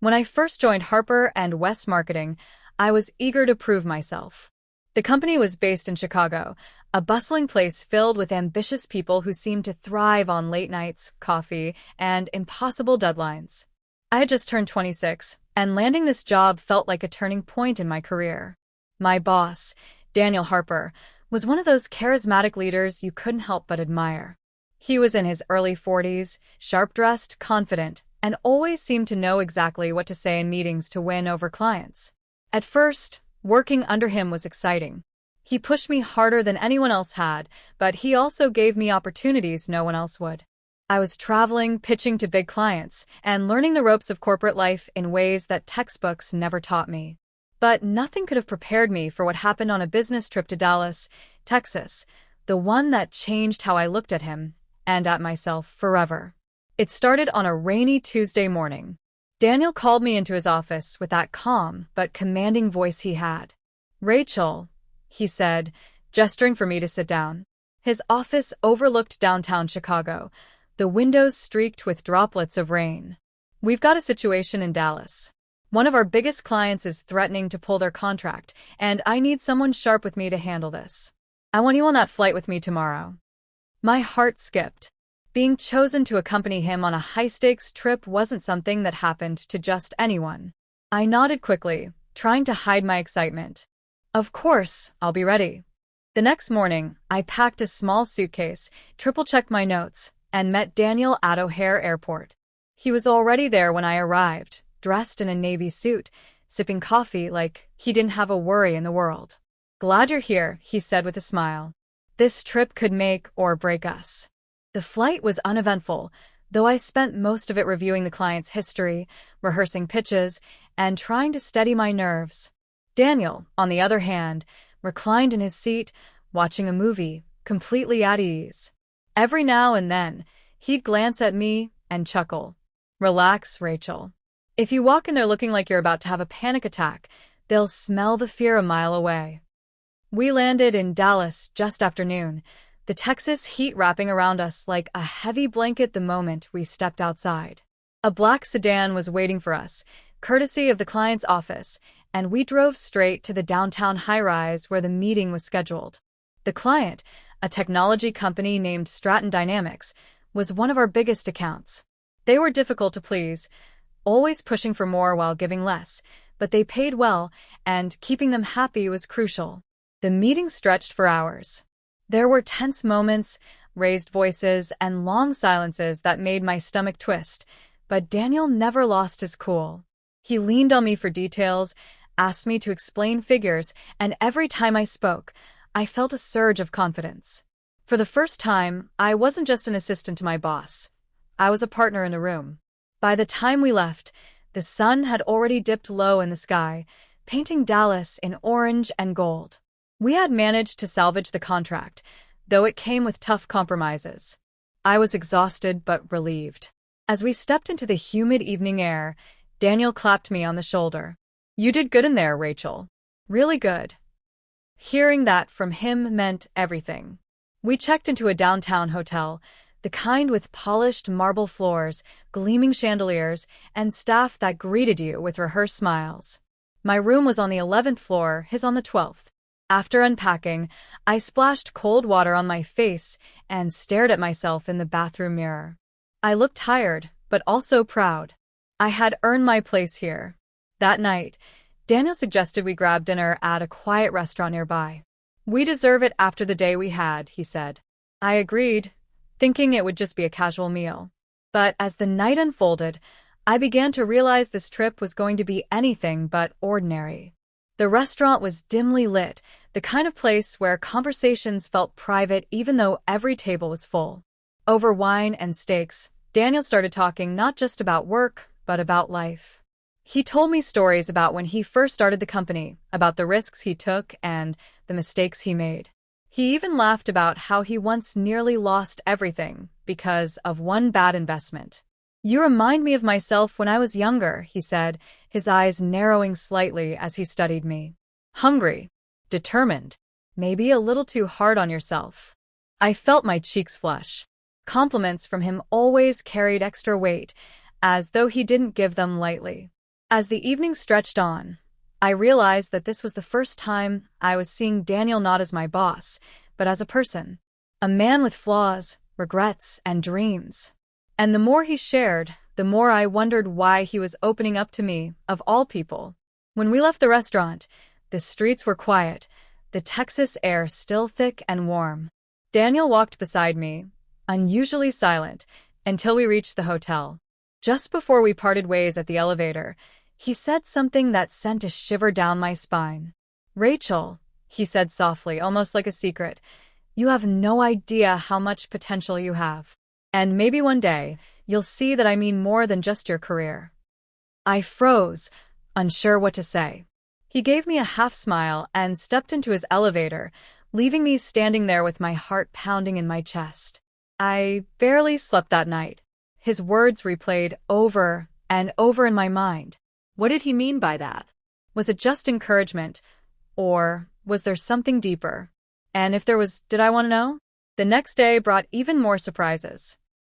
When I first joined Harper and West Marketing, I was eager to prove myself. The company was based in Chicago, a bustling place filled with ambitious people who seemed to thrive on late nights, coffee, and impossible deadlines. I had just turned 26, and landing this job felt like a turning point in my career. My boss, Daniel Harper, was one of those charismatic leaders you couldn't help but admire. He was in his early 40s, sharp-dressed, confident, and always seemed to know exactly what to say in meetings to win over clients. At first, working under him was exciting. He pushed me harder than anyone else had, but he also gave me opportunities no one else would. I was traveling, pitching to big clients, and learning the ropes of corporate life in ways that textbooks never taught me. But nothing could have prepared me for what happened on a business trip to Dallas, Texas, the one that changed how I looked at him and at myself forever. It started on a rainy Tuesday morning. Daniel called me into his office with that calm but commanding voice he had. "Rachel," he said, gesturing for me to sit down. His office overlooked downtown Chicago, the windows streaked with droplets of rain. "We've got a situation in Dallas. One of our biggest clients is threatening to pull their contract, and I need someone sharp with me to handle this. I want you on that flight with me tomorrow." My heart skipped. Being chosen to accompany him on a high-stakes trip wasn't something that happened to just anyone. I nodded quickly, trying to hide my excitement. "Of course, I'll be ready." The next morning, I packed a small suitcase, triple-checked my notes, and met Daniel at O'Hare Airport. He was already there when I arrived, dressed in a navy suit, sipping coffee like he didn't have a worry in the world. "Glad you're here," he said with a smile. "This trip could make or break us." The flight was uneventful, though I spent most of it reviewing the client's history, rehearsing pitches, and trying to steady my nerves. Daniel, on the other hand, reclined in his seat, watching a movie, completely at ease. Every now and then, he'd glance at me and chuckle. "Relax, Rachel. If you walk in there looking like you're about to have a panic attack, they'll smell the fear a mile away." We landed in Dallas just after noon, the Texas heat wrapping around us like a heavy blanket the moment we stepped outside. A black sedan was waiting for us, courtesy of the client's office, and we drove straight to the downtown high-rise where the meeting was scheduled. The client, a technology company named Stratton Dynamics, was one of our biggest accounts. They were difficult to please, always pushing for more while giving less, but they paid well, and keeping them happy was crucial. The meeting stretched for hours. There were tense moments, raised voices, and long silences that made my stomach twist, but Daniel never lost his cool. He leaned on me for details, asked me to explain figures, and every time I spoke, I felt a surge of confidence. For the first time, I wasn't just an assistant to my boss. I was a partner in the room. By the time we left, the sun had already dipped low in the sky, painting Dallas in orange and gold. We had managed to salvage the contract, though it came with tough compromises. I was exhausted but relieved. As we stepped into the humid evening air, Daniel clapped me on the shoulder. "You did good in there, Rachel. Really good." Hearing that from him meant everything. We checked into a downtown hotel, the kind with polished marble floors, gleaming chandeliers, and staff that greeted you with rehearsed smiles. My room was on the 11th floor, his on the 12th. After unpacking, I splashed cold water on my face and stared at myself in the bathroom mirror. I looked tired, but also proud. I had earned my place here. That night, Daniel suggested we grab dinner at a quiet restaurant nearby. "We deserve it after the day we had," he said. I agreed, thinking it would just be a casual meal. But as the night unfolded, I began to realize this trip was going to be anything but ordinary. The restaurant was dimly lit, the kind of place where conversations felt private even though every table was full. Over wine and steaks, Daniel started talking not just about work, but about life. He told me stories about when he first started the company, about the risks he took and the mistakes he made. He even laughed about how he once nearly lost everything because of one bad investment. "You remind me of myself when I was younger," he said, his eyes narrowing slightly as he studied me. "Hungry, determined, maybe a little too hard on yourself." I felt my cheeks flush. Compliments from him always carried extra weight, as though he didn't give them lightly. As the evening stretched on, I realized that this was the first time I was seeing Daniel not as my boss, but as a person. A man with flaws, regrets, and dreams. And the more he shared, the more I wondered why he was opening up to me, of all people. When we left the restaurant, the streets were quiet, the Texas air still thick and warm. Daniel walked beside me, unusually silent, until we reached the hotel. Just before we parted ways at the elevator, he said something that sent a shiver down my spine. "Rachel," he said softly, almost like a secret, "you have no idea how much potential you have. And maybe one day, you'll see that I mean more than just your career." I froze, unsure what to say. He gave me a half-smile and stepped into his elevator, leaving me standing there with my heart pounding in my chest. I barely slept that night. His words replayed over and over in my mind. What did he mean by that? Was it just encouragement, or was there something deeper? And if there was, did I want to know? The next day brought even more surprises.